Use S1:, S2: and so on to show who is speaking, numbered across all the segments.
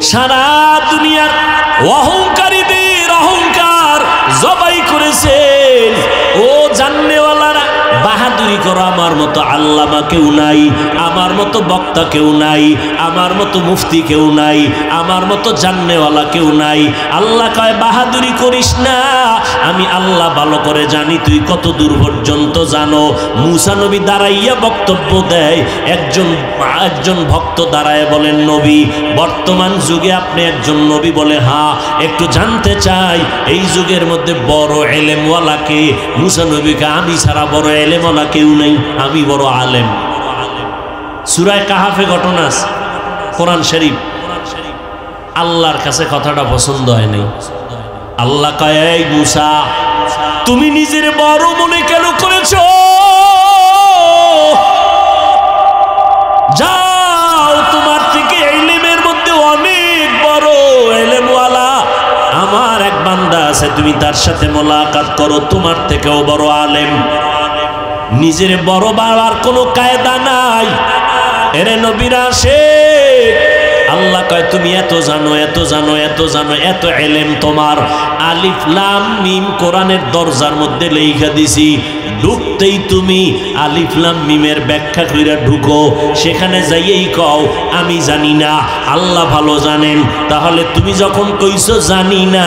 S1: সারা দুনিয়ার অহংকারীদের অহংকার জবাই করেছেন। ও জাননেওয়ালারা, বাহাদুরি করো, আমার মতো আল্লামা কেউ নাই, আমার মতো বক্তা কেউ নাই, আমার মতো মুফতি কেউ নাই, আমার মতো জাননেওয়ালা কেউ নাই। আল্লাহ কয় বাহাদুরি করিস না, আমি আল্লাহ ভালো করে জানি তুই কত দূর পর্যন্ত জানো। মুসা নবী দাঁড়াইয়া বক্তব্য দেয়, একজন ভক্ত দাঁড়ায় বলেন, নবী বর্তমান যুগে আপনি একজন নবী? বলে হ্যাঁ। একটু জানতে চাই এই যুগের মধ্যে বড় এলেমওয়ালাকে? মুসা নবীকে, আমি ছাড়া বড় এলেমওয়ালা কেউ নেই, আমি বড় আলেম। সূরা কাহাফে ঘটনা আছে, কোরআন শরীফ। আল্লাহর কাছে কথাটা পছন্দ হয় নাই। আল্লাহ কয়, এই মুসা, তুমি নিজের বড় মনে কেন করেছো? যাও, তোমার থেকে ইলমের মধ্যে অনেক বড় ইলমওয়ালা আমার এক বান্দা আছে, তুমি তার সাথে মোলাকাত করো, তোমার থেকেও বড় আলেম। নিজের বড় বাড়ার কোনো কায়দা নাই। এরে নবীরা আসে, আল্লাহ কয় তুমি এত জানো, এত জানো, এত জানো, এত ইলম তোমার। আলিফ লাম মিম কোরআনের দরজার মধ্যে লেখা দিছি, ঢুকতেই তুমি আলিফ লাম মিমের ব্যাখ্যা কইরা ঢুকো, সেখানে যাইয়েই কও আমি জানি না, আল্লাহ ভালো জানেন। তাহলে তুমি যখন কইছো জানি না,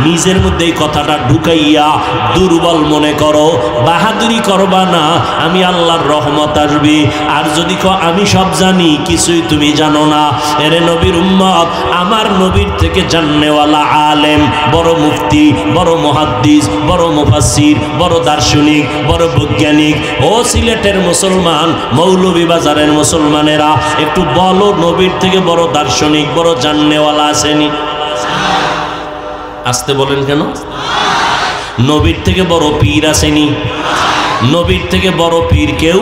S1: নিজের মধ্যে এই কথাটা ঢুকাইয়া দুর্বল মনে করো, বাহাদুরি করবা না, আমি আল্লাহর রহমত আসবে। আর যদি কও আমি সব জানি, কিছুই তুমি জানো না। এরে নবীর উম্মত, আমার নবীর থেকে জাননেওয়ালা আলেম, বড় মুফতি, বড় মুহাদ্দিস, বড় মুফাসসির, বড় দার্শনিক, বড় বৈজ্ঞানিক। ও সিলেটের মুসলমান, মৌলভীবাজারের মুসলমানেরা, একটু বলো নবীর থেকে বড় দার্শনিক, বড় জাননেওয়ালা আসেনি? আসতে বলেন কেন? নবীর থেকে বড় পীর আসেনি? নবীর থেকে বড় পীর কেউ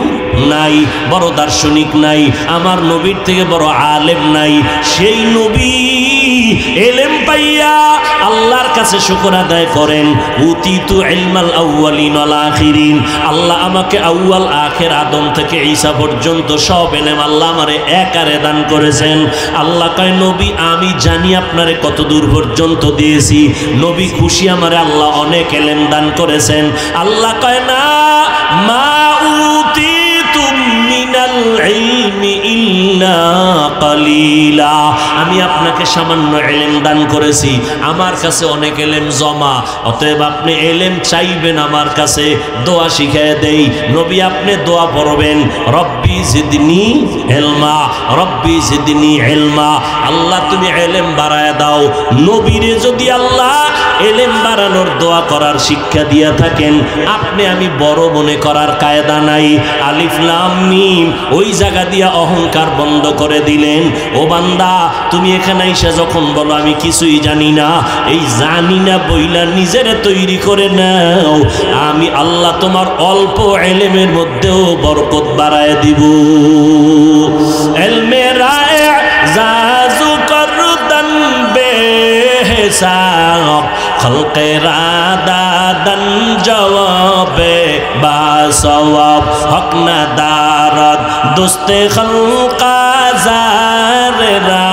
S1: নাই, বড় দার্শনিক নাই, আমার নবীর থেকে বড় আলেম নাই। সেই নবী ইলম পাইয়া আল্লাহর কাছে শুকর আদায় করেন, উতিতু ইলমাল আউয়ালিন ওয়াল আখিরিন। আল্লাহ আমাকে আউয়াল আখির আদম থেকে ঈসা পর্যন্ত সব ইলম আল্লাহ আমারে একারে দান করেছেন। আল্লাহ কয়, নবী আমি জানি আপনারে কত দূর পর্যন্ত দিয়েছি। নবী খুশি, আমারে আল্লাহ অনেক ইলম দান করেছেন। আল্লাহ কয় না, মা উতিতুম মিনাল ইলমি ইল্লা কালিলা। আমি আপনাকে সামান্য ইলম দান করেছি, আমার কাছে অনেক ইলম জমা। অতএব আপনি ইলম চাইবেন আমার কাছে, দোয়া শিখিয়ে দেই। নবী আপনি দোয়া পড়বেন, রব্বি জিদনি ইলমা, রব্বি জিদনি ইলমা। আল্লাহ তুমি ইলম বাড়ায় দাও। নবীরে যদি আল্লাহ ইলম বাড়ানোর দোয়া করার শিক্ষা দিয়া থাকেন, আপনি আমি বড় মনে করার কায়দা নাই। আলিফ লাম মিম ওই জায়গা দিয়া অহংকার বন্ধ করে দিলেন। ও বান্দা, তুমি এখানে এসে যখন বলো আমি কিছুই জানি না, এই জানি না বইলা নিজেরে তৈরি করে নাও, আমি আল্লাহ তোমার অল্প ইলমের মধ্যেও বরকত বাড়ায় দিব। ইলমে রায়ে জাজু করদান বেহিসাব, খলকে রাদাদান জওয়াবে বা সওয়াব, হক না দারদ দোস্তে খলকা জারেরা,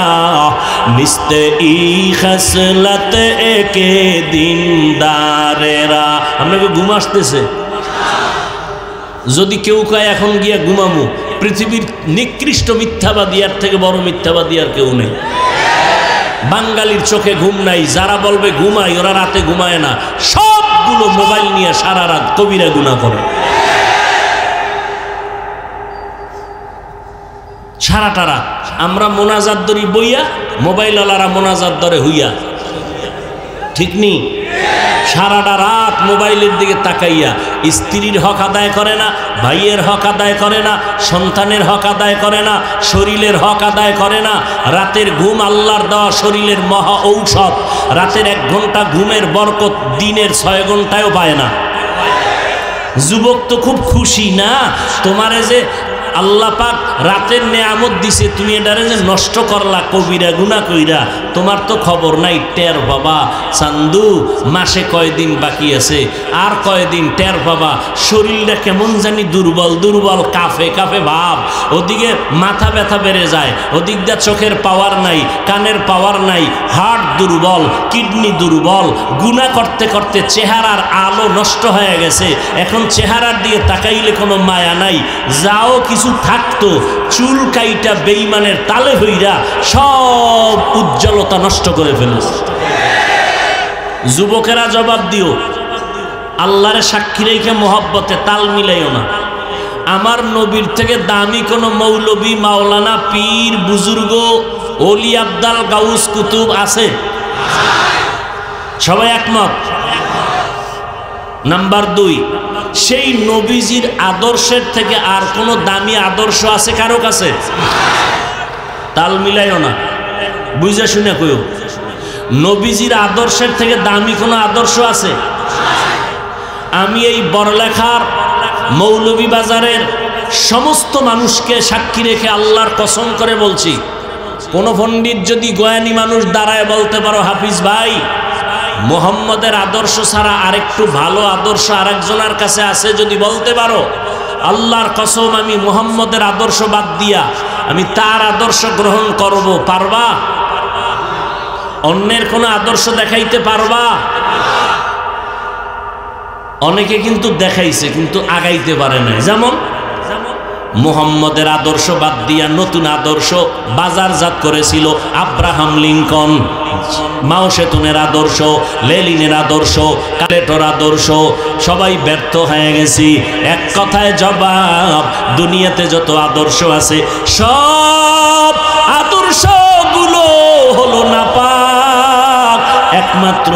S1: নিস্তে ই খসলত একে দিনদারেরা। আপনাকে ঘুম আসতেছে? যদি কেউ কয় এখন গিয়া ঘুমামু, পৃথিবীর নিকৃষ্ট মিথ্যাবাদী আর থেকে বড় মিথ্যাবাদী আর কেউ নেই। বাঙালির চোখে ঘুম নাই, যারা বলবে ঘুমাই, ওরা রাতে ঘুমায় না, সবগুলো মোবাইল নিয়ে সারা রাত কবিরা গুনাহ করে। সারাটা রাত আমরা মোনাজাত ধরি বইয়া, মোবাইলওয়ালারা মোনাজাত ধরে হইয়া, ঠিক নি? সারাটা রাত মোবাইলের দিকে তাকাইয়া স্ত্রীর হক আদায় করে না, ভাইয়ের হক আদায় করে না, সন্তানের হক আদায় করে না, শরীরের হক আদায় করে না। রাতের ঘুম আল্লাহর দেওয়া শরীরের মহা ঔষধ। রাতের 1 ঘন্টা ঘুমের বরকত দিনের 6 ঘন্টায়ও পায় না। যুবক তো খুব খুশি না, তোমারে যে আল্লাহ পাক রাতের নেয়ামত দিছে, তুমি এটারে যে নষ্ট করলা কবিরা গুনাহ কইরা, তোমার তো খবর নাই। টের বাবা চান্দু মাসে কয়দিন বাকি আছে, আর কয়দিন টের বাবা শরীরটা কেমন জানি দুর্বল দুর্বল, কাফে কাফে ভাব, ওদিকে মাথা ব্যথা বেড়ে যায়, ওদিক দিয়ে চোখের পাওয়ার নাই, কানের পাওয়ার নাই, হার্ট দুর্বল, কিডনি দুর্বল, গুনাহ করতে করতে চেহারার আলো নষ্ট হয়ে গেছে। এখন চেহারার দিকে তাকাইলে কোনো মায়া নাই, যাও কিছু থাকতো চুল কাইটা বেঈমানের তালে হইরা সব উজ্জ্বলতা নষ্ট করে ফেলেছে। যুবকেরা জবাব দিও, আল্লাহরে সাক্ষী রেখে মোহব্বতে তাল মিলাইও না। আমার নবীর থেকে দামি কোনো মৌলবী, মাওলানা, পীর, বুজুর্গ, ওলি, আবদাল, গাউস, কুতুব আছে? সবাই একমত? নাম্বার 2, সেই নবীজির আদর্শের থেকে আর কোনো দামি আদর্শ আছে কারো কাছে? তাল মিলাইও না, বুঝা শুনে কইও। নবীজির আদর্শের থেকে দামি কোনো আদর্শ আছে? আমি এই বড়লেখার মৌলভীবাজারের সমস্ত মানুষকে সাক্ষী রেখে আল্লাহর কসম করে বলছি, কোন পণ্ডিত যদি জ্ঞানী মানুষ দাঁড়ায় বলতে পারো হাফিজ ভাই মুহাম্মদের আদর্শ ছাড়া আরেকটু ভালো আদর্শ আরেকজনের কাছে আছে, যদি বলতে পারো, আল্লাহর কসম আমি মুহাম্মদের আদর্শ বাদ দিয়া আমি তার আদর্শ গ্রহণ করব। পারবা? অন্যের কোনো আদর্শ দেখাইতে পারবা? অনেকে কিন্তু দেখাইছে কিন্তু আগাইতে পারে না। যেমন মুহাম্মদের আদর্শ বাদ দিয়া নতুন আদর্শ বাজারজাত করেছিল আব্রাহাম লিঙ্কন, মাও সেতুনের আদর্শ, লেনিনের আদর্শ, কালেটোর আদর্শ, সবাই ব্যর্থ হয়ে গেছি। এক কথায় জবাব, দুনিয়াতে যত আদর্শ আছে সব আদর্শগুলো হলো নাপাক, একমাত্র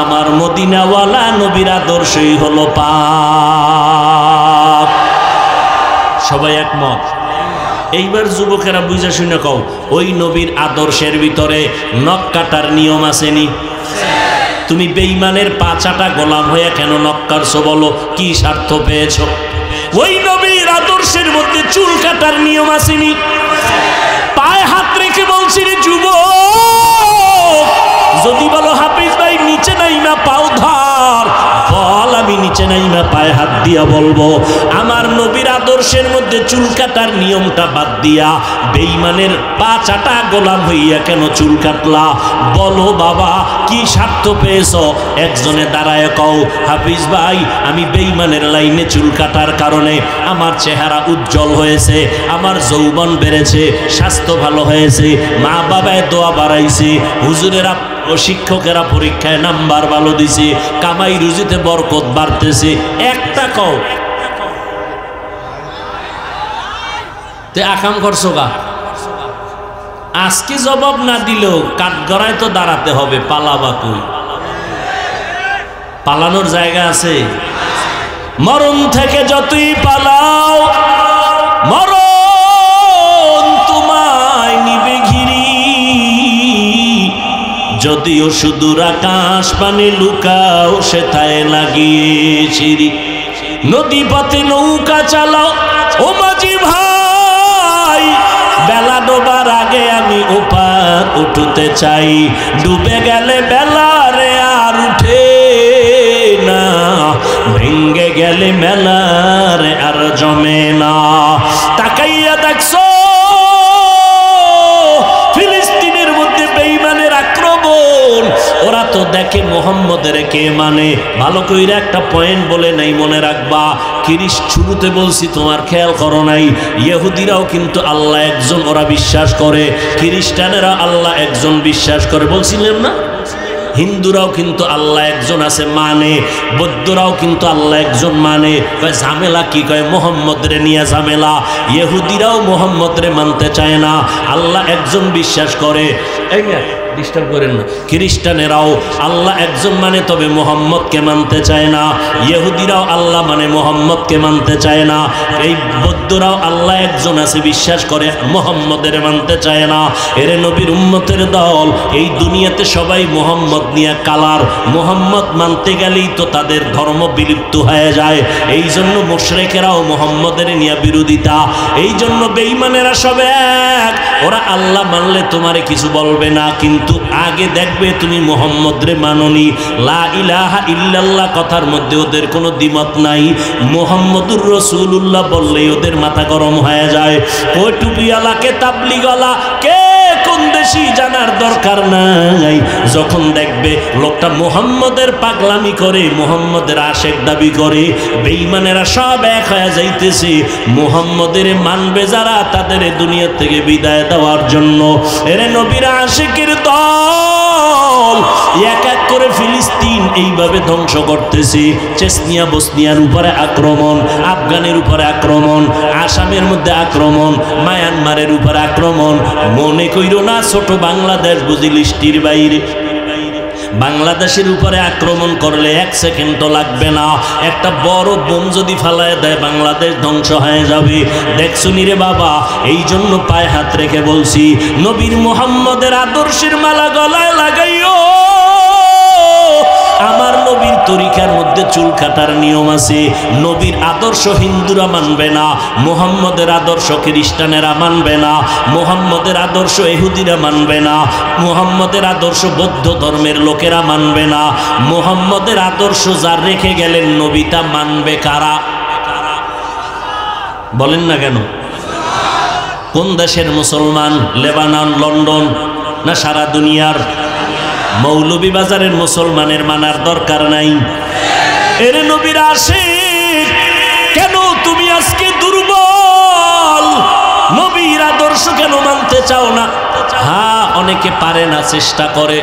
S1: আমার মদিনাওয়ালা নবীর আদর্শই হলো পাক। সবাই একমত? এইবার যুবকেরা বুঝা শুনে কও, ওই নবীর আদর্শের ভিতরে নখ কাটার নিয়ম আসেনি? তুমি বেঈমানের পাঁচাটা গোলাম হয়ে কেন নখ কাটছো বলো? কি স্বার্থ পেয়েছো? ওই নবীর আদর্শের মধ্যে চুল কাটার নিয়ম আসেনি? পায়ে হাত রেখে বলছি রে যুবক, যদি বলো হাফিজ ভাই নিচে নাই না পাও ধর, বল আমি নিচে নাই না পায়ে হাত দিয়া বলবো। আমার নবীর আদর্শের মধ্যে চুল কাটার নিয়মটা বাদ দিয়া বেঈমানের পা চাটা গোলাম হইয়া কেন চুল কাটলা? বলো বাবা, কি স্বার্থ পেয়েছ? একজনে দাঁড়ায় কও, হাফিজ ভাই আমি বেঈমানের লাইনে চুল কাটার কারণে আমার চেহারা উজ্জ্বল হয়েছে, আমার যৌবন বেড়েছে, স্বাস্থ্য ভালো হয়েছে, মা বাবায় দোয়া বাড়াইছে, হুজুরেরা ও শিক্ষকেরা পরীক্ষায় নাম্বার ভালো দিছে, কামাই রুজিতে বরকত বাড়তেছে। একটা কও, তে আকাম করছো গা? আজকে জবাব না দিলেও কাঠগড়ায় তো দাঁড়াতে হবে, পালাবা কই? পালানোর জায়গা আছে? মরণ থেকে যতই পালাও মরণ তোমায় নিবে ঘিরি, যদিও সুদূর আকাশ পানে লুকাও সেথায় লাগিয়ে সিঁড়ি। নদী পথে নৌকা চালাও ও মাঝি ভাই, বেলা ডোবার আগে আমি ওপার উঠতে চাই, ডুবে গেলে বেলা রে আর উঠে না, ভেঙ্গে গেলে মেলা রে আর জমে না। তাকাইয়া দেখছো ফিলিস্তিনের মধ্যে বেঈমানের আক্রমণ, ওরা তো দেখে মুহাম্মদের কে মানে। ভালো কইরা একটা পয়েন্ট বলে নাই, মনে রাখবা। শুরুতে বলছি তোমার খেয়াল করো নাই, ইহুদিরাও কিন্তু আল্লাহ একজন ওরা বিশ্বাস করে, খ্রিস্টানেরা আল্লাহ একজন বিশ্বাস করে, বলছিলেন না? হিন্দুরাও কিন্তু আল্লাহ একজন আছে মানে, বৌদ্ধরাও কিন্তু আল্লাহ একজন মানে। ঝামেলা কি কয়? মুহাম্মদ রে নিয়ে ঝামেলা। ইহুদিরাও মুহাম্মদ রে মানতে চায় না, আল্লাহ একজন বিশ্বাস করে। এই না ডিস্টার্ব করেন না। খ্রিস্টানেরাও আল্লাহ একজন মানে, তবে মোহাম্মদকে মানতে চায় না। ইহুদিরাও আল্লাহ মানে মোহাম্মদকে মানতে চায় না। এই বৌদ্ধরাও আল্লাহ একজন আছে বিশ্বাস করে, মোহাম্মদের মানতে চায় না। এরে নবীর উম্মতের দল, এই দুনিয়াতে সবাই মোহাম্মদ নিয়ে কালার। মোহাম্মদ মানতে গেলেই তো তাদের ধর্ম বিলুপ্ত হয়ে যায়। এই জন্য মুশরিকেরাও মোহাম্মদের নিয়ে বিরোধিতা। এই জন্য বেঈমানেরা সব এক। ওরা আল্লাহ মানলে তোমারে কিছু বলবে না, কিন্তু আগে দেখবে তুমি মোহাম্মদরে মাননি। লা ইলাহা ইল্লাল্লাহ কথার মধ্যে ওদের কোনো দ্বিমত নাই। মুহাম্মদুর রাসূলুল্লাহ বললেই ওদের মাথা গরম হয়ে যায়। ওই টুপিওয়ালাকে তাবলিগওয়ালা কে কোন দেশি জানার দরকার নাই। যখন দেখবে লোকটা মুহাম্মদের পাগলামি করে, মুহাম্মদের আশেক দাবি করে, বেঈমানেরা সব এক হয়ে যাইতেছে। মুহাম্মদের মানবে যারা, তাদের দুনিয়া থেকে বিদায় দেওয়ার জন্য এরে নবীর আশিকের দল এক এক করে ফিলিস্তিন এইভাবে ধ্বংস করতেছে। চেচনিয়া বসনিয়ার উপরে আক্রমণ, আফগানের উপরে আক্রমণ, আসামের মধ্যে আক্রমণ, মায়ানমারের উপরে আক্রমণ। মনে কইরো না ছোট বাংলাদেশ বুঝি লিস্টির বাইরে। বাংলাদেশের উপরে আক্রমণ করলে 1 সেকেন্ডও লাগবে না। একটা বড় বোম যদি ফালায় দেয়, বাংলাদেশ ধ্বংস হয়ে যাবে। দেখছুনি রে বাবা, এই জন্য পায়ে হাত রেখে বলছি, নবীর মুহাম্মদের আদর্শের মালা গলায় লাগাইও। আমার নবীর তরিকার মধ্যে চুল কাটার নিয়ম আছে। নবীর আদর্শ হিন্দুরা মানবে না, মুহাম্মদের আদর্শ খ্রিস্টানেরা মানবে না, মুহাম্মদের আদর্শ ইহুদিরা মানবে না, মুহাম্মদের আদর্শ বৌদ্ধ ধর্মের লোকেরা মানবে না। মুহাম্মদের আদর্শ যার রেখে গেলেন নবী, তা মানবে কারা? বলেন না কেন? কোন দেশের মুসলমান? লেবানন, লন্ডন না সারা দুনিয়ার? মৌলভীবাজারের মুসলমানের মানার দরকার নাই। এর নবীর আশিক কেন তুমি আজকে দুর্বল? নবীর আদর্শ কেন মানতে চাও না? হ্যাঁ, অনেকে পারে না, চেষ্টা করে,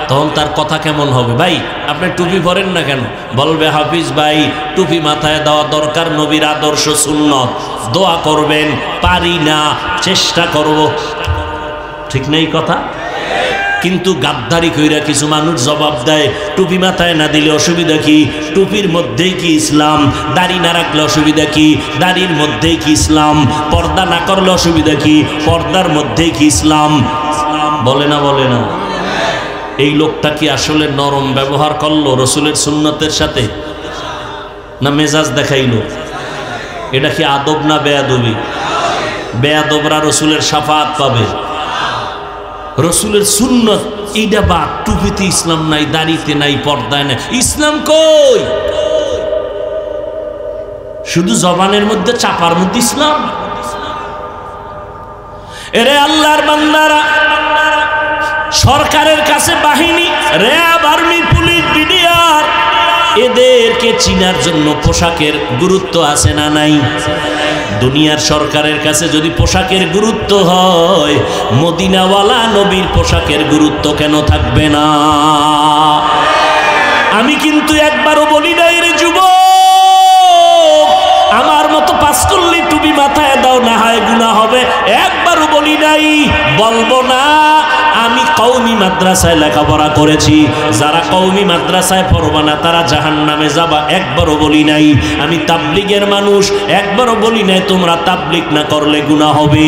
S1: তখন তার কথা কেমন হবে? ভাই আপনি টুপি পরেন না কেন? বলবে হাফিজ ভাই টুপি মাথায় দেওয়া দরকার, নবীর আদর্শ সুন্নত। দোয়া করবেন, পারি না, চেষ্টা করব। ঠিক নেই কথা? কিন্তু গাদ্দারি কইরা কিছু মানুষ জবাব দেয়, টুপি মাথায় না দিলে অসুবিধা কি? টুপির মধ্যেই কি ইসলাম? দাড়ি না রাখলে অসুবিধা কি? দাড়ির মধ্যেই কি ইসলাম? পর্দা না করলে অসুবিধা কি? পর্দার মধ্যেই কি ইসলাম? বলে না, বলে না। এই লোকটা কি আসলে নরম ব্যবহার করলো রসুলের সুন্নতের সাথে, না মেজাজ দেখাইলো? এটা কি আদব না বেয়াদবি? বেয়াদবরা রসুলের শাফাত পাবে। রসুলের সুন্নত এইটা বা টুপিতে ইসলাম নাই, দাড়িতে নাই, পর্দায় নাই। ইসলাম কই? শুধু জবানের মধ্যে, চাপার মধ্যে ইসলাম। এরে আল্লাহর বান্দারা, সরকারের কাছে বাহিনী, র্যাব, আর্মি, পুলিশ, বিডিআর, এদেরকে চিনার জন্য পোশাকের গুরুত্ব আছে না নাই? দুনিয়ার সরকারের কাছে যদি পোশাকের গুরুত্ব হয়, মদিনাওয়ালা নবীর পোশাকের গুরুত্ব কেন থাকবে না? আমি কিন্তু একবারও বলি নাই রে যুবক, আমার মতো পাস করলে টুপি মাথায় দাও, না হয় গুনাহ হবে। একবারও বলি নাই, বলবো না। আমি কওমি মাদ্রাসায় লেখাপড়া করেছি, যারা কওমি মাদ্রাসায় পড়বা না তারা জাহান্নামে যাবা, একবারও বলি নাই। আমি তাবলিগের মানুষ, একবারও বলি নাই তোমরা তাবলিগ না করলে গুনাহ হবে।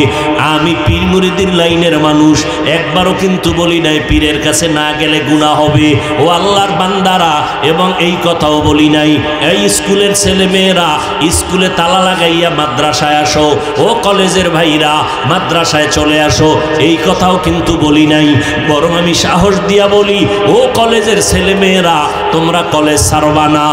S1: আমি পীর মুরিদির লাইনের মানুষ, একবারও কিন্তু বলি নাই পীরের কাছে না গেলে গুনাহ হবে। ও আল্লাহর বান্দারা, এবং এই কথাও বলি নাই এই স্কুলের ছেলে মেয়েরা স্কুলে তালা লাগাইয়া মাদ্রাসায় আসো, ও কলেজের ভাইরা মাদ্রাসায় চলে আসো, এই কথাও কিন্তু বলি নাই। বরং আমি সাহস দিয়া বলি, ও কলেজের ছেলে মেয়েরা তোমরা কলেজ ছাড়বা না,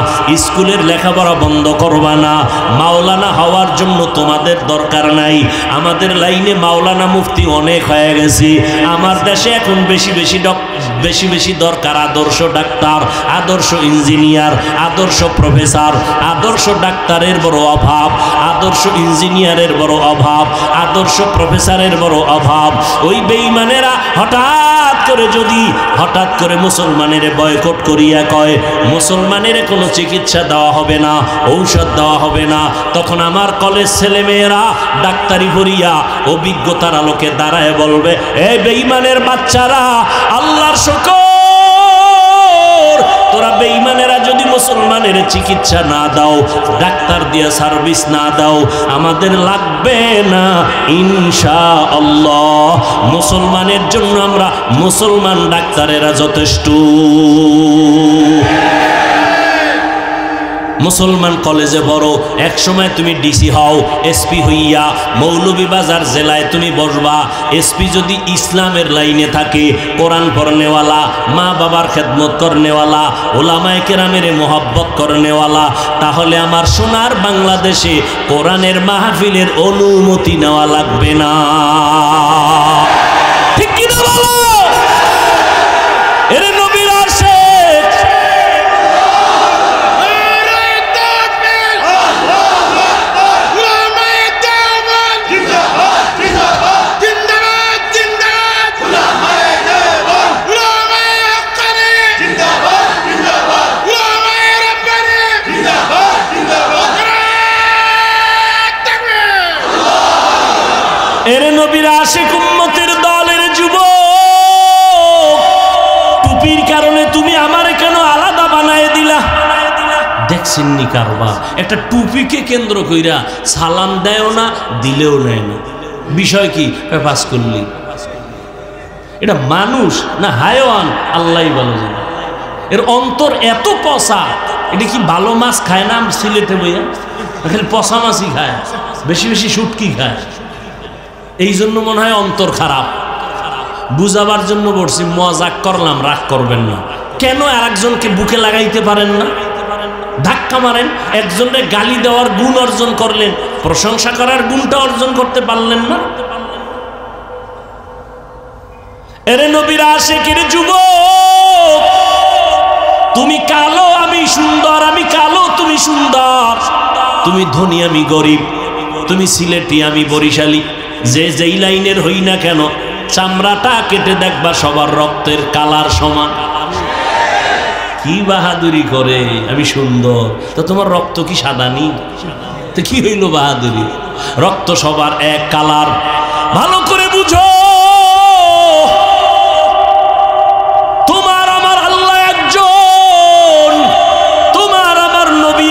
S1: স্কুলের লেখাপড়া বন্ধ করবা না। মাওলানা হওয়ার জন্য তোমাদের দরকার নাই। আমাদের লাইনে মাওলানা মুফতি অনেক হয়ে গেছে। আমার দেশে এখন বেশি বেশি দরকার আদর্শ ডাক্তার, আদর্শ ইঞ্জিনিয়ার, আদর্শ প্রফেসর। আদর্শ ডাক্তারের বড় অভাব, আদর্শ ইঞ্জিনিয়ারের বড় অভাব, আদর্শ প্রফেসরের বড় অভাব। ওই বেঈমানেরা হঠাৎ করে মুসলমানের বয়কট করিয়া কয় মুসলমানের কোনো চিকিৎসা দেওয়া হবে না, ঔষধ দেওয়া হবে না, তখন আমার কলেজ ছেলেমেয়েরা ডাক্তারি পড়িয়া অভিজ্ঞতার আলোকে দাঁড়ায় বলবে, এই বেঈমানের বাচ্চারা, আল্লাহর শুকর, তোরা বেঈমানেরা যদি মুসলমানের চিকিৎসা না দাও, ডাক্তার দিয়া সার্ভিস না দাও, আমাদের লাগবে না ইনশাআল্লাহ। মুসলমানের জন্য আমরা মুসলমান ডাক্তারেরা যথেষ্ট। মুসলমান কলেজে পড়ো, এক সময় তুমি ডিসি হও, এসপি হইয়া মৌলভীবাজার জেলায় তুমি বসবা। এসপি যদি ইসলামের লাইনে থাকে, কোরআন পড়নেওয়ালা, মা বাবার খেদমত করনেওয়ালা, ওলামায়ে কেরামের মোহাব্বত করনেওয়ালা, তাহলে আমার সোনার বাংলাদেশে কোরআনের মাহফিলের অনুমতি নেওয়া লাগবে না। ঠিক কি না বলো? এর নবীর আশিক আশিক উম্মতের দলের যুবক, টুপির কারণে তুমি আমারে কেন আলাদা বানায় দিলা? দেখছেন নি কারবার? একটা টুপিকে কেন্দ্র কইরা সালাম দেয়ও না, দিলেও নেয় না। বিষয় কি? পাস করলি। এটা মানুষ না হায়ওয়ান? আল্লাহই ভালো জানে। এর অন্তর এত পচা, এটা কি ভালো মাছ খায় না সিলেটে বইয়া? খালি পচা মাছই খায়, বেশি বেশি শুটকি খায়। এই জন্য মনে হয় অন্তর খারাপ। বুঝাবার জন্য বলছি, মজাক করলাম, রাগ করবেন না। কেন আর একজনকে বুকে লাগাইতে পারেন না? ধাক্কা মারেন, একজনের গালি দেওয়ার গুণ অর্জন করলেন, প্রশংসা করার গুণটা অর্জন করতে পারলেন না? এরে নবীর আশিকের যুবক, তুমি কালো আমি সুন্দর, আমি কালো তুমি সুন্দর, তুমি ধনী আমি গরিব, তুমি সিলেটি আমি বরিশালী, যে যেই লাইনের হই না কেন, চামড়াটা কেটে দেখবা সবার রক্তের কালার সমান। কি বাহাদুরি করে, আমি সুন্দর, তো তোমার রক্ত কি সাদা নি? তো কি হইল বাহাদুরি? রক্ত সবার এক কালার। ভালো করে বুঝো, তোমার আমার আল্লাহ একজন, তোমার আমার নবী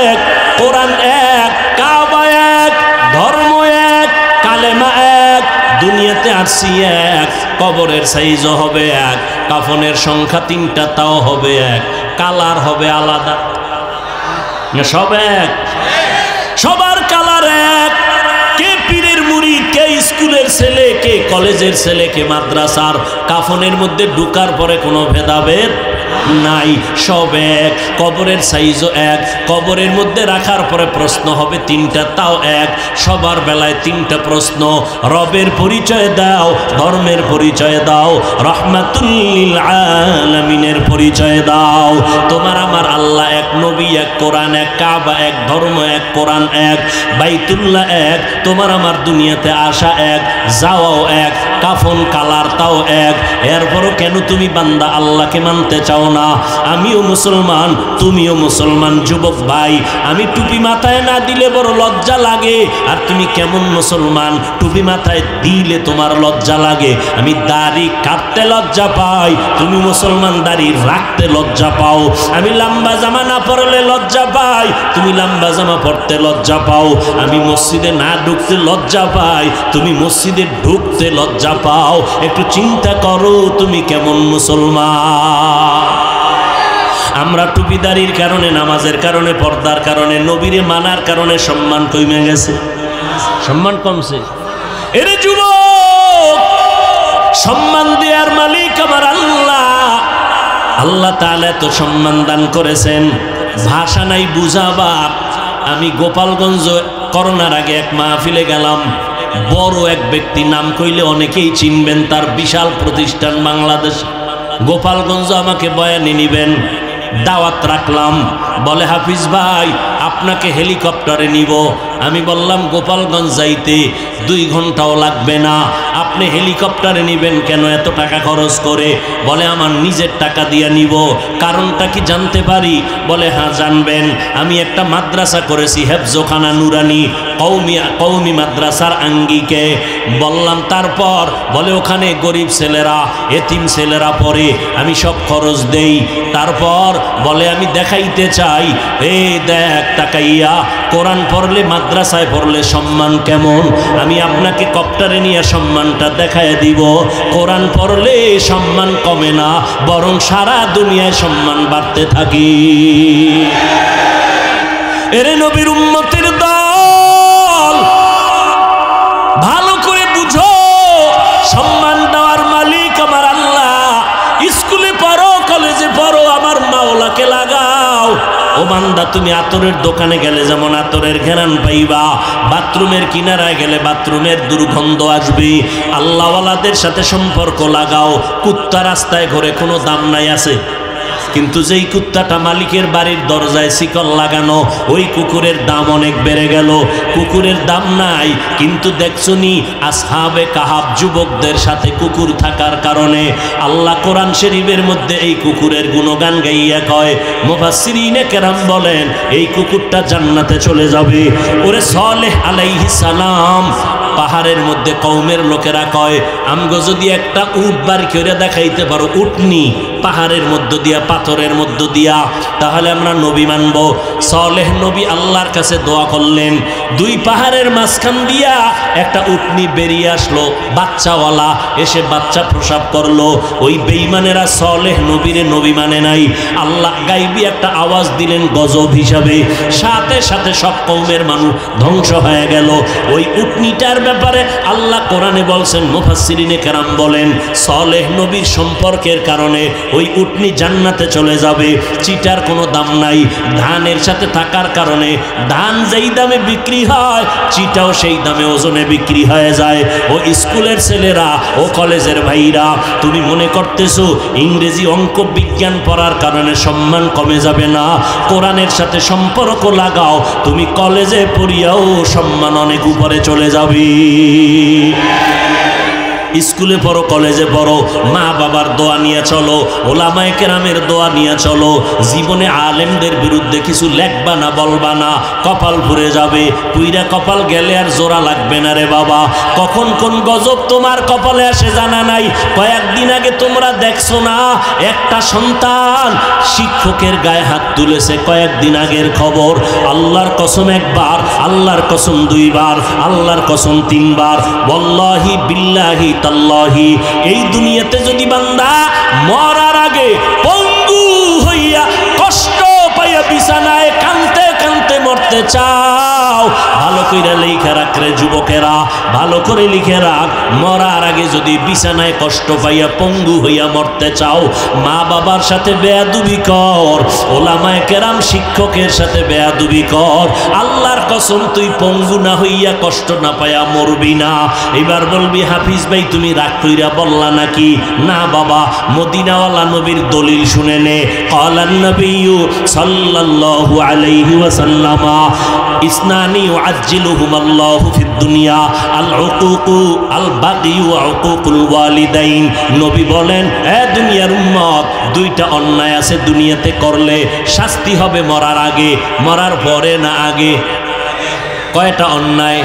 S1: এক, কোরআন এক, কাবা এক, ধর্ম এক, কালেমা এক, দুনিয়াতে আসছি এক, কবরের সাইজও হবে এক, কাফনের সংখ্যা 3টা তাও হবে এক, কালার হবে আলাদা, সব এক, সবার কালার এক। কে পীরের মুরিদ, কে স্কুলের ছেলে, কে কলেজের ছেলে, কে মাদ্রাসার, কাফনের মধ্যে ঢুকার পরে কোনো ভেদাভেদ নাই, সব এক। কবরের সাইজও এক, কবরের মধ্যে রাখার পরে প্রশ্ন হবে 3টা তাও এক, সবার বেলায় 3টা প্রশ্ন। রবের পরিচয় দাও, ধর্মের পরিচয় দাও, রহমাতুল লিল আলামিনের পরিচয় দাও। তোমার আমার আল্লাহ এক, নবী এক, কোরআন এক, কাবা এক, ধর্ম এক, কোরআন এক, বাইতুল্লাহ এক, তোমার আমার দুনিয়াতে আসা এক, যাওয়াও এক, কাফন কালার তাও এক। এরপরও কেন তুমি বান্দা আল্লাহকে মানতে চাও না? আমিও মুসলমান, তুমিও মুসলমান। যুবক ভাই, আমি টুপি মাথায় না দিলে বড় লজ্জা লাগে, আর তুমি কেমন মুসলমান? টুপি মাথায় দিলে তোমার লজ্জা লাগে। আমি দাড়ি কাটতে লজ্জা পাই, তুমি মুসলমান দাড়ি রাখতে লজ্জা পাও। আমি লম্বা জামা না পরলে লজ্জা পাই, তুমি লম্বা জামা পরতে লজ্জা পাও। আমি মসজিদে না ঢুকতে লজ্জা পাই, তুমি মসজিদে ঢুকতে লজ্জা পাও। একটু চিন্তা করো, তুমি কেমন মুসলমান? আমরা টুপিদারির কারণে, নামাজের কারণে, পর্দার কারণে, নবীরে মানার কারণে সম্মান কমে গেছে, সম্মান কমছে। এরে যুবক, সম্মান দেওয়ার মালিক আমার আল্লাহ। আল্লাহ তাআলা তো সম্মান দান করেছেন, ভাষা নাই বুঝাবার। আমি গোপালগঞ্জ করোনার আগে এক মাহফিলে গেলাম, বড় এক ব্যক্তি, নাম কইলে অনেকেই চিনবেন, তার বিশাল প্রতিষ্ঠান বাংলাদেশ। গোপালগঞ্জ আমাকে বয়ানে নিবেন, দাওয়াত রাখলাম। বলে, হাফিজ ভাই আপনাকে হেলিকপ্টারে নিব। আমি বললাম গোপালগঞ্জ যাইতে 2 ঘন্টাও লাগবে না, আপনি হেলিকপ্টারে নিবেন কেন এত টাকা খরচ করে? বলে আমার নিজের টাকা দিয়ে নিব। কারণটা কি জানতে পারি? বলে হ্যাঁ জানবেন। আমি একটা মাদ্রাসা করেছি, হেফজোখানা নুরানি কওমি মাদ্রাসার আঙ্গিকে। বললাম তারপর? বলে ওখানে গরিব ছেলেরা, এতিম ছেলেরা পড়ে, আমি সব খরচ দেই। তারপর বলে আমি দেখাইতে চাই, এই দেখ তাকাইয়া, কোরআন পড়লে মাদ্রাসায় পড়লে সম্মান কেমন, আমি আপনাকে কপ্টারে নিয়ে সম্মানটা দেখায় দিব। কোরআন পড়লে সম্মান কমে না, বরং সারা দুনিয়ায় সম্মান বাড়তে থাকি। এরে নবীর উম্মতের দল, ভালো করে বুঝো, সম্মান দেওয়ার মালিক আমার আল্লাহ। স্কুলে পড়ো, কলেজে পড়ো, আমার মাওলাকে লাগাও। ও বান্দা, তুমি আতরের দোকানে গেলে যেমন আতরের ঘেরান পাইবা, বাথরুমের কিনারায় গেলে বাথরুমের দুর্গন্ধ আসবে। আল্লাহওয়ালাদের সাথে সম্পর্ক লাগাও। কুত্তা রাস্তায় ঘোরে, কোনো দাম নাই আছে, কিন্তু যেই কুত্তাটা মালিকের বাড়ির দরজায় শিকল লাগানো, ওই কুকুরের দাম অনেক বেড়ে গেল। কুকুরের দাম নাই, কিন্তু দেখছনি আসহাবে কাহাব যুবকদের সাথে কুকুর থাকার কারণে আল্লাহ কোরআন শরীফের মধ্যে এই কুকুরের গুণগান গাইয়া কয়। মুফাসসিরিনে কেরাম বলেন এই কুকুরটা জান্নাতে চলে যাবে। ওরে সালেহ আলাইহিস সালাম পাহাড়ের মধ্যে কওমের লোকেরা কয়, আমগো যদি একটা উট বাড়ি করে দেখাইতে পারো, উটনি পাহাড়ের মধ্য দিয়া, পাথরের মধ্য দিয়া, তাহলে আমরা নবী মানব। সালেহ নবী আল্লাহর কাছে দোয়া করলেন, দুই পাহাড়ের মাঝখান দিয়া একটা উটনি বেরিয়ে আসলো, বাচ্চাওয়ালা, এসে বাচ্চা প্রসব করলো। ওই বেঈমানেরা সালেহ নবীরে নবী মানে নাই। আল্লাহ গাইবি একটা আওয়াজ দিলেন গজব হিসাবে, সাথে সাথে সব কওমের মানুষ ধ্বংস হয়ে গেল। ওই উটনিটার ব্যাপারে আল্লাহ কোরআনে বলছেন, মুফাসসিরিনে কেরাম বলেন সালেহ নবীর সম্পর্কের কারণে ওই উটনি জান্নাতে চলে যাবে। চিটার কোনো দাম নাই, ধানের সাথে থাকার কারণে ধান যেই দামে বিক্রি হয়, চিটাও সেই দামে ওজনে বিক্রি হয়ে যায়। ও স্কুলের ছেলেরা, ও কলেজের ভাইরা, তুমি মনে করতেছো ইংরেজি অঙ্ক বিজ্ঞান পড়ার কারণে সম্মান কমে যাবে না? কোরআনের সাথে সম্পর্ক লাগাও, তুমি কলেজে পড়িয়াও সম্মান অনেক উপরে চলে যাবে। স্কুলে পড়ো, কলেজে পড়ো, মা বাবার দোয়া নিয়ে চলো, ওলামায়ে কেরামের দোয়া নিয়ে চলো। জীবনে আলেমদের বিরুদ্ধে কিছু লেখবা না, বলবা না, কপাল পুড়ে যাবে। পুইরা কপাল গেলে আর জোড়া লাগবে না রে বাবা। কখন কোন গজব তোমার কপালে আসে জানা নাই। কয়েকদিন আগে তোমরা দেখছো না, একটা সন্তান শিক্ষকের গায়ে হাত তুলেছে, কয়েকদিন আগের খবর। আল্লাহর কসম একবার, আল্লাহর কসম দুইবার, আল্লাহর কসম তিনবার, ওয়াল্লাহি বিল্লাহি তাল্লাহি, এই দুনিয়াতে যদি বান্দা মরার আগে পঙ্গু হইয়া কষ্ট পাইয়া বিছানায় কাঁদতে কাঁদতে মরতে চাও, ভালো করে লিখে রাখ রে যুবকেরা, ভালো করে লিখে রাখ। মরার আগে যদি বিছানায় কষ্ট পাইয়া পঙ্গু হইয়া মরতে চাও, মা বাবার সাথে বেয়াদবি কর, ওলামায়ে কেরাম শিক্ষকের সাথে বেয়াদবি কর। আল্লাহর কসম তুই পঙ্গু না হইয়া কষ্ট না পাইয়া মরবি না। এবার বলবি হাফিজ ভাই তুমি রাগ কইরা বললা নাকি? না বাবা, মদিনাওয়ালা নবীর দলিল শুনে নে। ক্বালান নবিয়্যু সাল্লাল্লাহু আলাইহি ওয়াসাল্লাম ইসনানি ইউআজ্জিলুহুমাল্লাহু ফিদ দুনিয়া আল উকুকু আল বাগি ওয়া উকুকুল ওয়ালিদাইন। নবী বলেন, এ দুনিয়ার উম্মত, দুইটা অন্যায় আছে দুনিয়াতে করলে শাস্তি হবে মরার আগে, মরার পরে না আগে। কয়টা অন্যায়?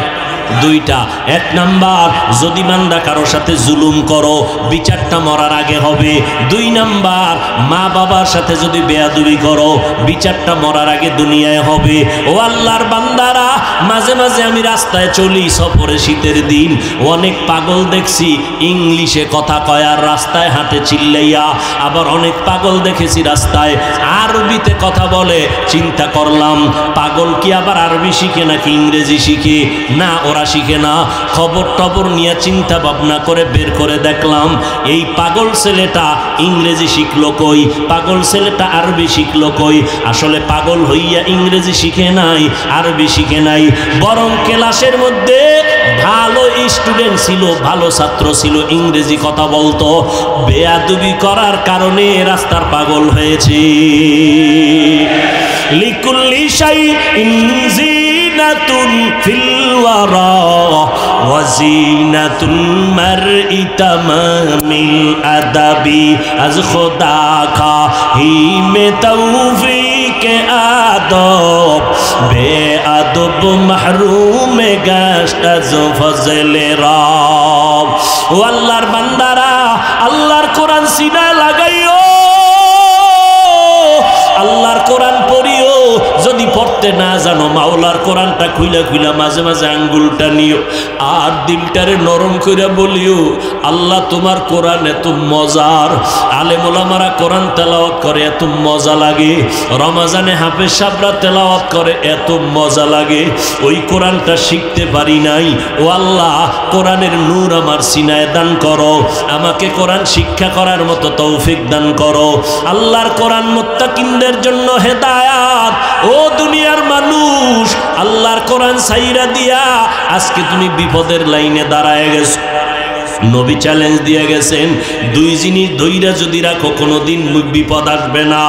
S1: দুইটা। এক নাম্বার, যদি বান্দা কারো সাথে জুলুম করো, বিচারটা মরার আগে হবে। দুই নাম্বার, মা বাবার সাথে যদি বেয়াদবি করো, বিচারটা মরার আগে দুনিয়ায় হবে। ও আল্লাহর বান্দারা, মাঝে মাঝে আমি রাস্তায় চলি, সফরে শীতের দিন, অনেক পাগল দেখছি ইংলিশে কথা কয় আর রাস্তায় হাঁটে চিল্লাইয়া। আবার অনেক পাগল দেখেছি রাস্তায় আরবিতে কথা বলে। চিন্তা করলাম, পাগল কি আবার আরবি শিখে নাকি ইংরেজি শিখে? না, ওরা শিখে না। খবর টবর নিয়ে চিন্তা ভাবনা করে বের করে দেখলাম, এই পাগল ছেলেটা ইংরেজি শিখলো কই, পাগল ছেলেটা আরবি শিখলো কই? আসলে পাগল হইয়া ইংরেজি শিখে নাই, আরবি শিখে নাই, বরং ক্লাসের মধ্যে ভালো স্টুডেন্ট ছিল, ভালো ছাত্র ছিল, ইংরেজি কথা বলতো, বেয়াদবি করার কারণে রাস্তার পাগল হয়েছে। লিকুল্লি শাইইন জিনাতুন ফিল ওয়ারা ওয়াজিনাতুল মারই তামামিল আদাবি আজ খোদা খাহি মে তৌফিক আদব বেআদব মাহরুম গাশত আজ ফজলে রব। ও আল্লাহর বান্দারা, আল্লাহর কোরআন সিনায় লাগাইও, আল্লাহর কোরআন পড়িও। যদি পড়তে না জানো, মাওলার কোরআনটা খুইলা খুইলা মাঝে মাঝে আঙ্গুলটা নিও, আর দিলটারে নরম কইরা বলিও, আল্লাহ তোমার কোরআন এত মজার। আলেম ওলামারা কোরআন তেলাওয়াত করে এত মজা লাগে, রমজানে হাফেজ সাহেবরা তেলাওয়াত করে এত মজা লাগে। ওই কোরআনটা শিখতে পারি নাই। ও আল্লাহ, কোরআনের নূর আমার সিনায় দান করো, আমাকে কোরআন শিক্ষা করার মতো তৌফিক দান করো। আল্লাহর কোরআন মুত্তাকিনদের জন্য হেদায়াত। ও দুনিয়ার মানুষ, আল্লাহর কোরআন সাইরা দিয়া আজকে তুমি বিপদের লাইনে দাঁড়ায় গেছো। নবী চ্যালেঞ্জ দিয়ে গেছেন, দুই জিনিস ধইরা যদি রাখো কোনোদিন বিপদ আসবে না।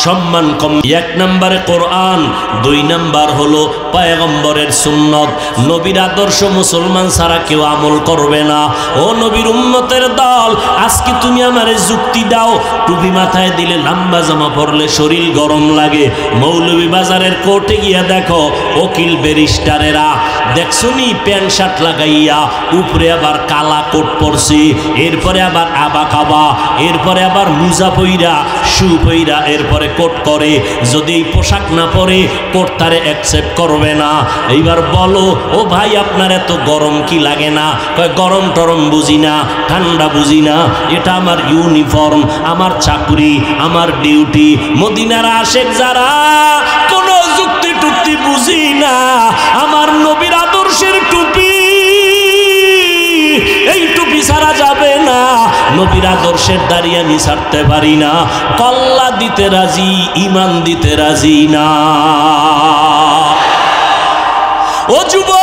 S1: সম্মান কম, এক নম্বরে কোরআন, দুই নাম্বার হলো পয়গম্বরের সুন্নত। নবীর আদর্শ মুসলমান ছাড়া কেউ আমল করবে না। ও নবীর উম্মতের দল, আজকে তুমি আমারে যুক্তি দাও, টুপি মাথায় দিলে লম্বা জামা পরলে শরীর গরম লাগে। মৌলভী বাজারের কোর্টে গিয়া দেখো, উকিল ব্যারিস্টারেরা দেখছো নি প্যান্ট শার্ট লাগাইয়া, উপরে আবার কালা কোট পরছি, এরপরে আবার আবা কাবা, এরপরে আবার মুজা পইরা, শু পইরা, এরপরে কোট করে। যদি এই পোশাক না পরে, কোট তারে অ্যাকসেপ্ট করবে না। এইবার বলো, ও ভাই আপনার এত গরম কি লাগে না? কয় গরম টরম বুঝি না, ঠান্ডা বুঝি না, এটা আমার ইউনিফর্ম, আমার চাকরি, আমার ডিউটি। মদিনার আশেক যারা কোনো যুক্তি টুক্তি বুঝি না, আমার নবীর আদর্শের টুপি, এই টুপি ছাড়া যাবে না। নবীর আদর্শের দাঁড়িয়ে আমি ছাড়তে পারি না। কল্লা দিতে রাজি, ইমান দিতে রাজি না। ও যুবক,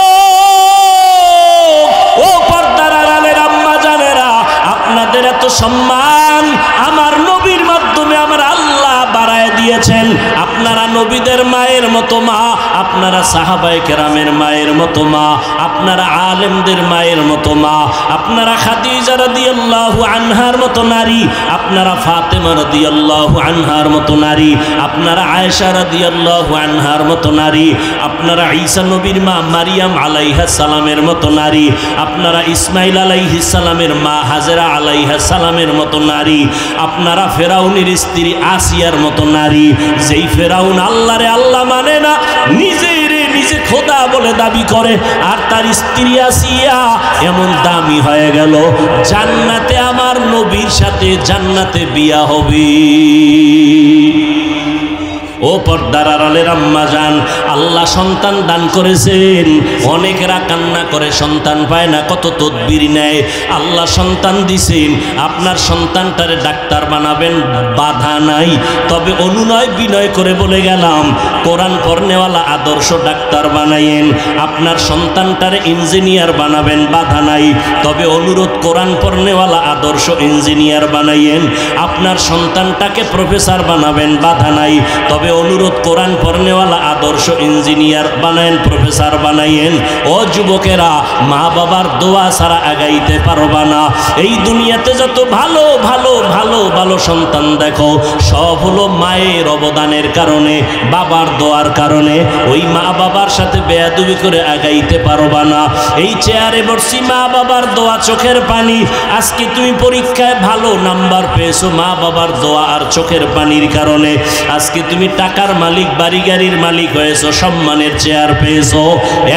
S1: ও পর্দার আড়ালের আম্মা জানেরা, আপনাদের এত সম্মান আমার নবীর মাধ্যমে আমার আল্লাহ বাড়ায় দিয়েছেন। আপনারা নবীদের মায়ের মতো মা, আপনারা সাহাবায়ে কেরামের মায়ের মতো মা, আপনারা আলেমদের মায়ের মতো মা, আপনারা খাদিজা রাদিয়াল্লাহু আনহার মতো নারী, আপনারা ফাতেমা রাদিয়াল্লাহু আনহার মতো নারী, আপনারা আয়েশা রাদিয়াল্লাহু আনহার মতো নারী, আপনারা ঈসা নবীর মা মারিয়াম আলাইহিস সালামের মতো নারী, আপনারা ইসমাইল আলাইহিস সালামের মা হাজেরা আলাইহিস সালামের মতো নারী, আপনারা ফেরাউনের স্ত্রী আসিয়ার মতো নারী। যেই ফেরাউন আল্লাহরে আল্লাহ মানে না, নিজেরে নিজে খোদা বলে দাবি করে, আর তার স্ত্রী আসিয়া এমন দামি হয়ে গেল, জান্নাতে আমার নবীর সাথে জান্নাতে বিয়া হবে। ও পর্দার আড়ালের আম্মা জান, আল্লাহ সন্তান দান করেছেন। অনেকেরা কান্না করে সন্তান পায় না, কত তদবির নেয়। আল্লাহ সন্তান দিছেন, আপনার সন্তানটারে ডাক্তার বানাবেন, বাধা নাই। তবে অনুনয় বিনয় করে বলে গেলাম, কোরআন পড়নেওয়ালা আদর্শ ডাক্তার বানাইয়েন। আপনার সন্তানটারে ইঞ্জিনিয়ার বানাবেন, বাধা নাই। তবে অনুরোধ, কোরআন পড়নেওয়ালা আদর্শ ইঞ্জিনিয়ার বানাইয়েন। আপনার সন্তানটাকে প্রফেসর বানাবেন, বাধা নাই। তবে অনুরোধ, কোরআন পড়নেওয়ালা আদর্শ ইঞ্জিনিয়ার বানায়েন, প্রফেসর বানাইয়েন। ও যুবকেরা, মা বাবার দোয়া ছাড়া আগাইতে পারবা না। এই দুনিয়াতে যত ভালো ভালো ভালো ভালো সন্তান দেখো, সব হলো মায়ের অবদানের কারণে, বাবার দোয়ার কারণে। ওই মা বাবার সাথে বেয়াদবি করে আগাইতে পারবা না। এই চেয়ারে বসছি, মা বাবার দোয়া, চোখের পানি। আজকে তুমি পরীক্ষায় ভালো নাম্বার পেয়েছো মা বাবার দোয়া আর চোখের পানির কারণে। আজকে তুমি টাকার মালিক, বাড়ি গাড়ির মালিক হয়েছো, সম্মানের চেয়ার পেয়েছো,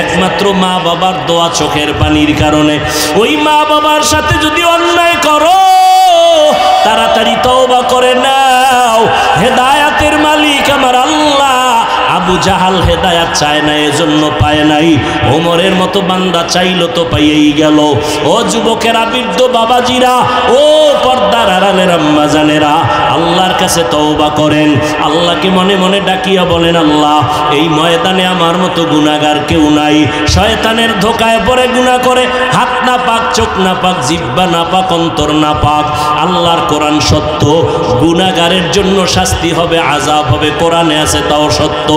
S1: একমাত্র মা বাবার দোয়া, চোখের পানির কারণে। ওই মা বাবার সাথে যদি অন্যায় করো, তাড়াতাড়ি তওবা করে নাও। হেদায়াতের মালিক আমার আল্লাহ। আবু জাহাল হেদায়াত চায় না, এজন্য পায় নাই। ওমরের মতো বান্দা চাইলো তো পাইয়েই গেল। ও যুবকেরা, বৃদ্ধ বাবাজিরা, ও পর্দার আড়ালের আম্মা জানেরা, আল্লাহর কাছে তওবা করেন। আল্লাহকে মনে মনে ডাকিয়া বলেন, আল্লাহ এই ময়দানে আমার মতো গুনাহগার কেউ নাই। শয়তানের ধোকায় পড়ে গুনাহ করে, হাত না পাক, চোখ না পাক, জিহ্বা না পাক, অন্তর না পাক। আল্লাহর কোরআন সত্য, গুনাহগারের জন্য শাস্তি হবে, আযাব হবে, কোরআনে আছে তাও সত্য।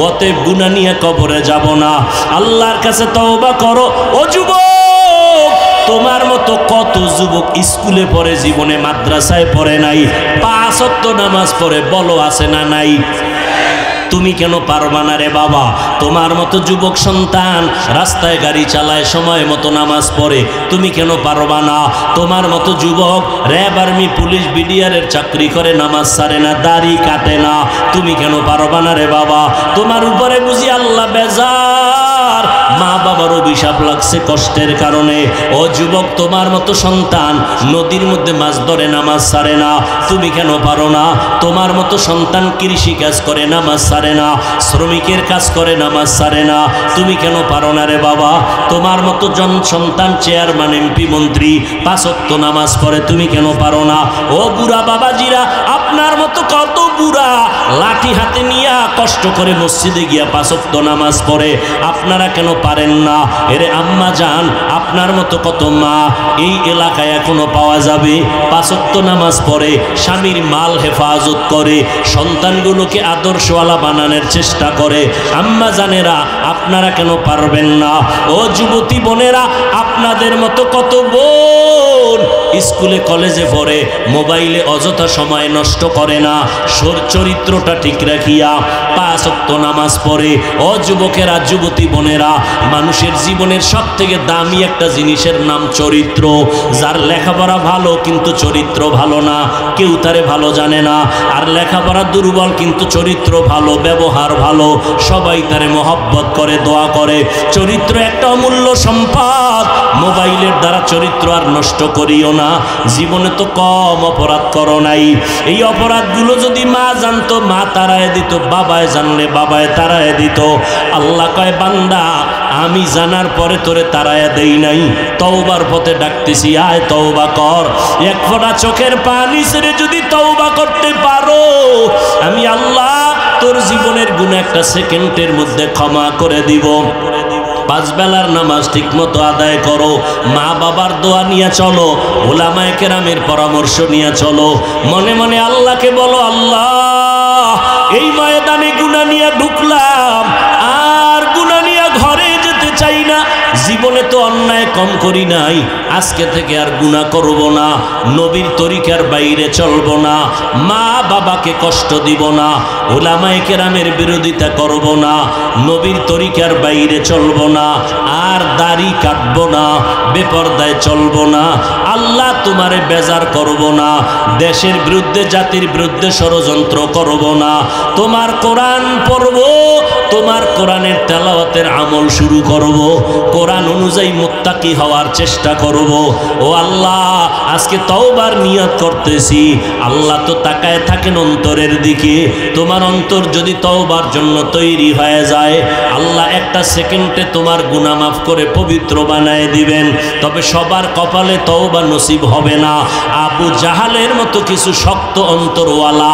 S1: অতএব গুনাহ নিয়ে কবরে যাব না, আল্লাহর কাছে তওবা করো। ও যুবক, তোমার মতো কত যুবক স্কুলে পড়ে, জীবনে মাদ্রাসায় পড়ে নাই, 5 ওয়াক্ত নামাজ পড়ে, বলো আছে না নাই? তুমি কেন পারবা না রে বাবা? তোমার মতো যুবক সন্তান রাস্তায় গাড়ি চালায়, সময় মতো নামাজ পড়ে, তুমি কেন পারবা না? তোমার মতো যুবক র্যাব, আর্মি, পুলিশ, বিডিআরের চাকরি করে, নামাজ ছাড়ে না, দাড়ি কাটে না, তুমি কেন পারবা না রে বাবা? তোমার উপরে বুঝি আল্লাহ বেজার, মা বাবার অভিশাপ লাগছে কষ্টের কারণে। ও যুবক, তোমার মতো সন্তান নদীর মধ্যে মাছ ধরে, নামাজ ছাড়ে না, তুমি কেন পারো না? তোমার মতো সন্তান কৃষি কাজ করে, নামাজ ছাড়ে না, শ্রমিকের কাজ করে, নামাজ ছাড়ে না, তুমি কেন পারো না রে বাবা? তোমার মতো সন্তান চেয়ারম্যান, এমপি, মন্ত্রী, 5 ওয়াক্ত নামাজ পড়ে, তুমি কেন পারো না? ও বুড়া বাবাজিরা, আপনার মতো কত বুড়া লাঠি হাতে নিয়া কষ্ট করে মসজিদে গিয়া 5 ওয়াক্ত নামাজ পড়ে, আপনারা কেন পারেন না? এরে আম্মা জান, আপনার মতো কত মা এই এলাকায় এখনো পাওয়া যাবে, 5 ওয়াক্ত নামাজ পড়ে, স্বামীর মাল হেফাজত করে, সন্তানগুলোকে আদর্শওয়ালা বানানোর চেষ্টা করে। আম্মা জানেরা, আপনারা কেন পারবেন না? ও যুবতী বোনেরা, আপনাদের মতো কত বোন স্কুলে কলেজে পড়ে, মোবাইলে অযথা সময় নষ্ট করে না, চরিত্রটা ঠিক রাখিয়া 5 ওয়াক্ত নামাজ পড়ে। ও যুবকেরা, যুবতী বোনেরা, মানুষের জীবনের সব থেকে দামি একটা জিনিসের নাম চরিত্র। যার লেখাপড়া ভালো কিন্তু চরিত্র ভালো না, কেউ তারে ভালো জানে না। আর লেখাপড়া দুর্বল কিন্তু চরিত্র ভালো, ব্যবহার ভালো, সবাই তারে মহব্বত করে, দোয়া করে। চরিত্র একটা অমূল্য সম্পদ, মোবাইলের দ্বারা চরিত্র আর নষ্ট করিও না। জীবনে তো কম অপরাধ করো নাই, এই অপরাধগুলো যদি মা জানতো, মা তাড়ায় দিত, বাবায় জানলে বাবায় তাড়ায় দিত। আল্লাহ কয়, বান্দা আমি জানার পরে তোরে তাড়ায়া দেই নাই, তওবার পথে ডাকতেছি, আয় তওবা কর। এক ফোঁটা চোখের পানি ছেড়ে যদি তওবা করতে পারো, আমি আল্লাহ তোর জীবনের গুনাহ একটা সেকেন্ডের মধ্যে ক্ষমা করে দিব। 5 বেলার নামাজ ঠিক মতো আদায় করো, মা বাবার দোয়া নিয়ে চলো, ওলামায়ে কেরামের পরামর্শ নিয়ে চলো। মনে মনে আল্লাহকে বলো, আল্লাহ এই ময়দানে গুনাহ নিয়ে ঢুকলাম, আর গুনাহ নিয়ে ঘরে যেতে চাই না। জীবনে তো অন্যায় কম করি নাই, আজকে থেকে আর গুনাহ করব না, নবীর তরিকার বাইরে চলব না, মা বাবাকে কষ্ট দিব না, উলামায়ে কেরামের বিরোধিতা করব না, নবীর তরিকার বাইরে চলব না, আর দাড়ি কাটব না, বেপরদায় চলব না, আল্লাহ তোমারে বেজার করব না, দেশের বিরুদ্ধে, জাতির বিরুদ্ধে ষড়যন্ত্র করব না, তোমার কোরআন পড়ব, তোমার কোরআনের তেলাওয়াতের আমল শুরু করব, কোরআন অনুযায়ী মুত্তাকি হওয়ার চেষ্টা করব। ও আল্লাহ, আজকে তওবার নিয়ত করতেছি। আল্লাহ তো তাকায় থাকেন অন্তরের দিকে। তোমার অন্তর যদি তওবার জন্য তৈরি হয়ে যায়, আল্লাহ একটা সেকেন্ডে তোমার গুনাহ মাফ করে পবিত্র বানায় দিবেন। তবে সবার কপালে তওবা নসিব হবে না। আবু জাহালের মতো কিছু শক্ত অন্তরওয়ালা,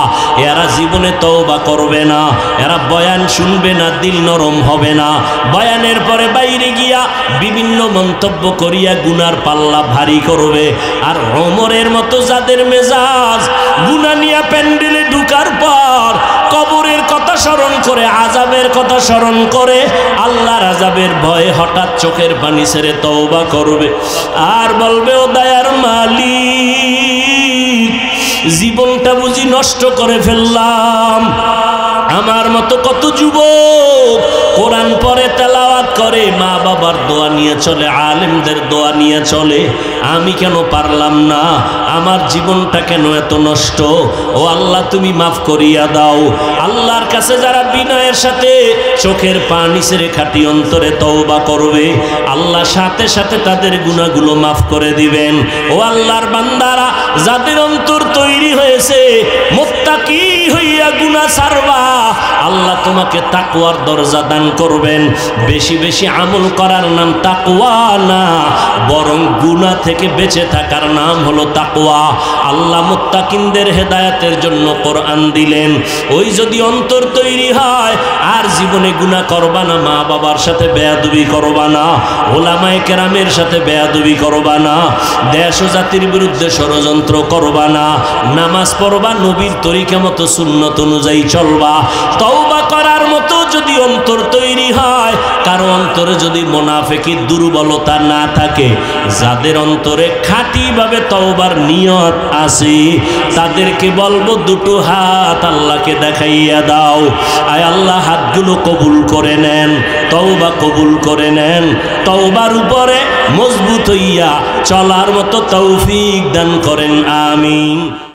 S1: এরা জীবনে তওবা করবে না, এরা বয়ান শুনবে না, দিল নরম হবে না, বয়ানের পরে বাইরে গিয়া বিভিন্ন মন্তব্য করিয়া গুনার পাল্লা ভারী করবে। আর ওমরের মতো যাদের মেজাজ গুনাহ নিয়া প্যান্ডেলে ঢুকার পর কবরের কথা স্মরণ করে, আযাবের কথা স্মরণ করে, আল্লাহর আযাবের ভয়ে হঠাৎ চোখের পানি ছেড়ে তওবা করবে, আর বলবে, ও দয়ার মালিক, জীবনটা বুঝি নষ্ট করে ফেললাম। আমার মতো কত যুবক কোরআন পড়ে, তেলাওয়াত করে, মা বাবার দোয়া নিয়ে চলে, আলেমদের দোয়া নিয়ে চলে, আমি কেন পারলাম না? আমার জীবনটা কেন এত নষ্ট? ও আল্লাহ, তুমি মাফ করিয়া দাও। আল্লাহর কাছে যারা বিনয়ের সাথে চোখের পানি ছেড়ে খাঁটি অন্তরে তওবা করবে, আল্লাহ সাথে সাথে তাদের গুনাহগুলো মাফ করে দিবেন। ও আল্লাহর বান্দারা, যাদের অন্তর তৈরি হয়েছে মুত্তাকি হইয়া গুনাহ ছাড়বা, আল্লাহ আল্লাহ তোমাকে তাকওয়ার দরজা দান করবেন। বেশি বেশি আমল করার নাম তাকওয়া না, বরং গুনাহ থেকে বেঁচে থাকার নাম হলো তাকওয়া। আল্লাহ মুত্তাকিনদের হেদায়েতের জন্য কোরআন দিলেন। ওই যদি অন্তর তৈরি হয় আর জীবনে গুনাহ করবা না, মা বাবার সাথে বেয়াদবি করবা না, ওলামায়ে কেরামের সাথে বেয়াদবি করবা না, দেশ ও জাতির বিরুদ্ধে ষড়যন্ত্র করবা না, নামাজ পড়বা, নবীর তরিকা মতো সুন্নত অনুযায়ী চলবা। তওবা করার মতো যদি অন্তর তৈরি হয়, কারো অন্তরে যদি মুনাফিকি দুর্বলতা না থাকে, যাদের অন্তরে খাঁটিভাবে তওবার নিয়ত আছে, তাদেরকে বলবো দুটো হাত আল্লাহকে দেখাইয়া দাও। আয় আল্লাহ, হাতগুলো কবুল করে নেন, তওবা কবুল করে নেন, তওবার উপরে মজবুত হইয়া চলার মতো তৌফিক দান করেন, আমিন।